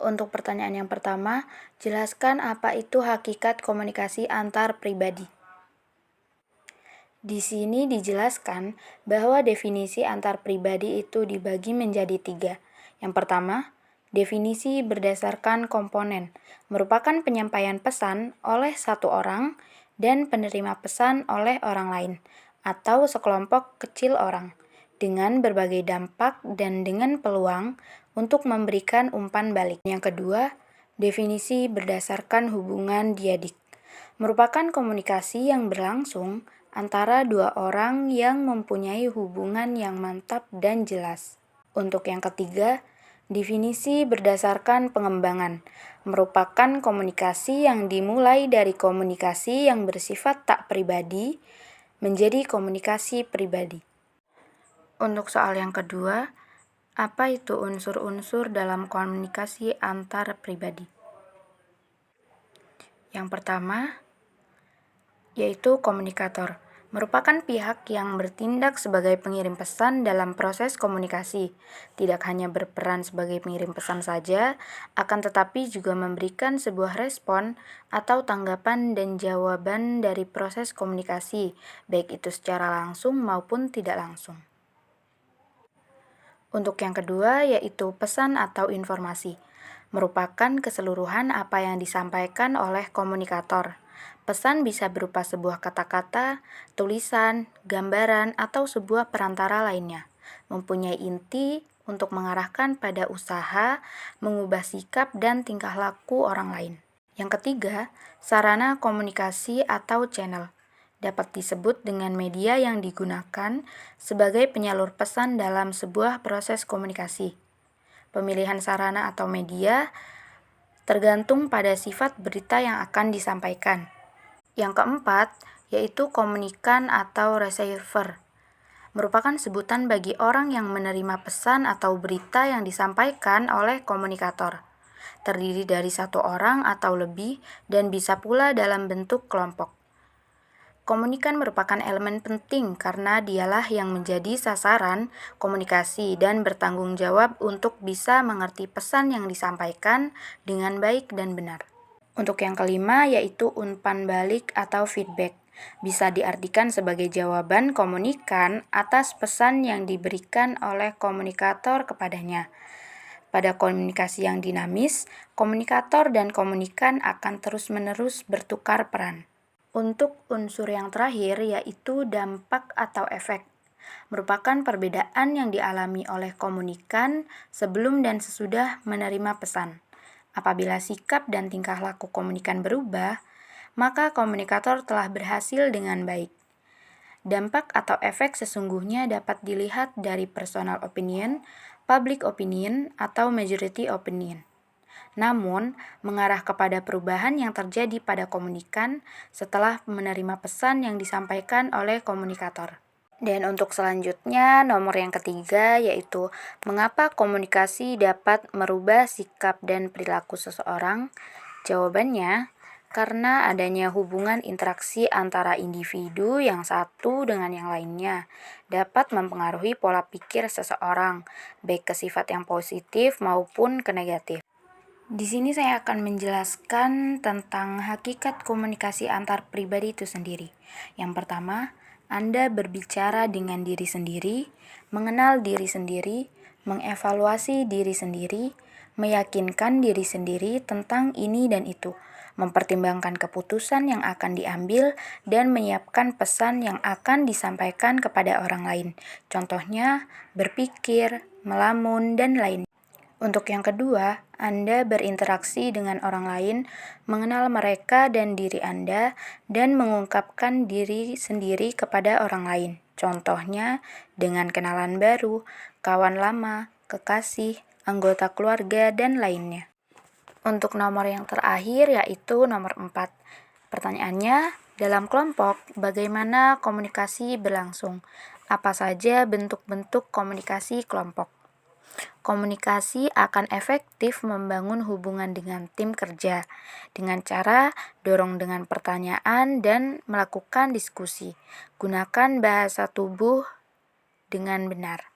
Untuk pertanyaan yang pertama, jelaskan apa itu hakikat komunikasi antar pribadi. Di sini dijelaskan bahwa definisi antar pribadi itu dibagi menjadi 3. Yang pertama, definisi berdasarkan komponen, merupakan penyampaian pesan oleh satu orang dan penerima pesan oleh orang lain, atau sekelompok kecil orang, dengan berbagai dampak dan dengan peluang untuk memberikan umpan balik. Yang kedua, definisi berdasarkan hubungan diadik, merupakan komunikasi yang berlangsung antara dua orang yang mempunyai hubungan yang mantap dan jelas. Untuk yang ketiga, definisi berdasarkan pengembangan, merupakan komunikasi yang dimulai dari komunikasi yang bersifat tak pribadi menjadi komunikasi pribadi. Untuk soal yang kedua, apa itu unsur-unsur dalam komunikasi antar pribadi? Yang pertama, yaitu komunikator, merupakan pihak yang bertindak sebagai pengirim pesan dalam proses komunikasi. Tidak hanya berperan sebagai pengirim pesan saja, akan tetapi juga memberikan sebuah respon atau tanggapan dan jawaban dari proses komunikasi, baik itu secara langsung maupun tidak langsung. Untuk yang kedua, yaitu pesan atau informasi, merupakan keseluruhan apa yang disampaikan oleh komunikator. Pesan bisa berupa sebuah kata-kata, tulisan, gambaran, atau sebuah perantara lainnya. Mempunyai inti untuk mengarahkan pada usaha, mengubah sikap dan tingkah laku orang lain. Yang ketiga, sarana komunikasi atau channel dapat disebut dengan media yang digunakan sebagai penyalur pesan dalam sebuah proses komunikasi. Pemilihan sarana atau media tergantung pada sifat berita yang akan disampaikan. Yang keempat, yaitu komunikan atau receiver, merupakan sebutan bagi orang yang menerima pesan atau berita yang disampaikan oleh komunikator. Terdiri dari satu orang atau lebih dan bisa pula dalam bentuk kelompok. Komunikan merupakan elemen penting karena dialah yang menjadi sasaran komunikasi dan bertanggung jawab untuk bisa mengerti pesan yang disampaikan dengan baik dan benar. Untuk yang kelima, yaitu umpan balik atau feedback. Bisa diartikan sebagai jawaban komunikan atas pesan yang diberikan oleh komunikator kepadanya. Pada komunikasi yang dinamis, komunikator dan komunikan akan terus-menerus bertukar peran. Untuk unsur yang terakhir, yaitu dampak atau efek, merupakan perbedaan yang dialami oleh komunikan sebelum dan sesudah menerima pesan. Apabila sikap dan tingkah laku komunikan berubah, maka komunikator telah berhasil dengan baik. Dampak atau efek sesungguhnya dapat dilihat dari personal opinion, public opinion, atau majority opinion. Namun, mengarah kepada perubahan yang terjadi pada komunikan setelah menerima pesan yang disampaikan oleh komunikator. Dan untuk selanjutnya, nomor yang ketiga, yaitu mengapa komunikasi dapat merubah sikap dan perilaku seseorang? Jawabannya, karena adanya hubungan interaksi antara individu yang satu dengan yang lainnya dapat mempengaruhi pola pikir seseorang, baik ke sifat yang positif maupun ke negatif. Di sini saya akan menjelaskan tentang hakikat komunikasi antar pribadi itu sendiri. Yang pertama, Anda berbicara dengan diri sendiri, mengenal diri sendiri, mengevaluasi diri sendiri, meyakinkan diri sendiri tentang ini dan itu, mempertimbangkan keputusan yang akan diambil, dan menyiapkan pesan yang akan disampaikan kepada orang lain. Contohnya, berpikir, melamun, dan lainnya. Untuk yang kedua, Anda berinteraksi dengan orang lain, mengenal mereka dan diri Anda, dan mengungkapkan diri sendiri kepada orang lain. Contohnya, dengan kenalan baru, kawan lama, kekasih, anggota keluarga, dan lainnya. Untuk nomor yang terakhir, yaitu nomor 4. Pertanyaannya, dalam kelompok, bagaimana komunikasi berlangsung? Apa saja bentuk-bentuk komunikasi kelompok? Komunikasi akan efektif membangun hubungan dengan tim kerja dengan cara dorong dengan pertanyaan dan melakukan diskusi. Gunakan bahasa tubuh dengan benar.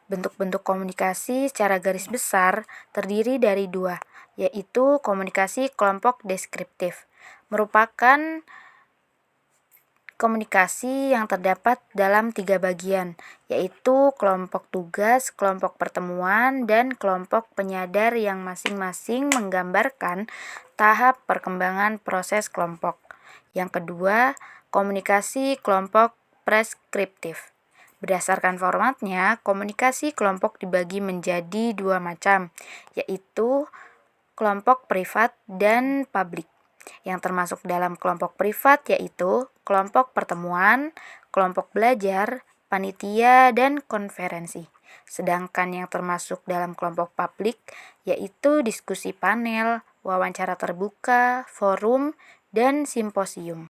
Bentuk-bentuk komunikasi secara garis besar terdiri dari dua, yaitu komunikasi kelompok deskriptif, merupakan komunikasi yang terdapat dalam 3 bagian, yaitu kelompok tugas, kelompok pertemuan, dan kelompok penyadar yang masing-masing menggambarkan tahap perkembangan proses kelompok. Yang kedua, komunikasi kelompok preskriptif. Berdasarkan formatnya, komunikasi kelompok dibagi menjadi 2 macam, yaitu kelompok privat dan publik. Yang termasuk dalam kelompok privat yaitu kelompok pertemuan, kelompok belajar, panitia, dan konferensi. Sedangkan yang termasuk dalam kelompok publik yaitu diskusi panel, wawancara terbuka, forum, dan simposium.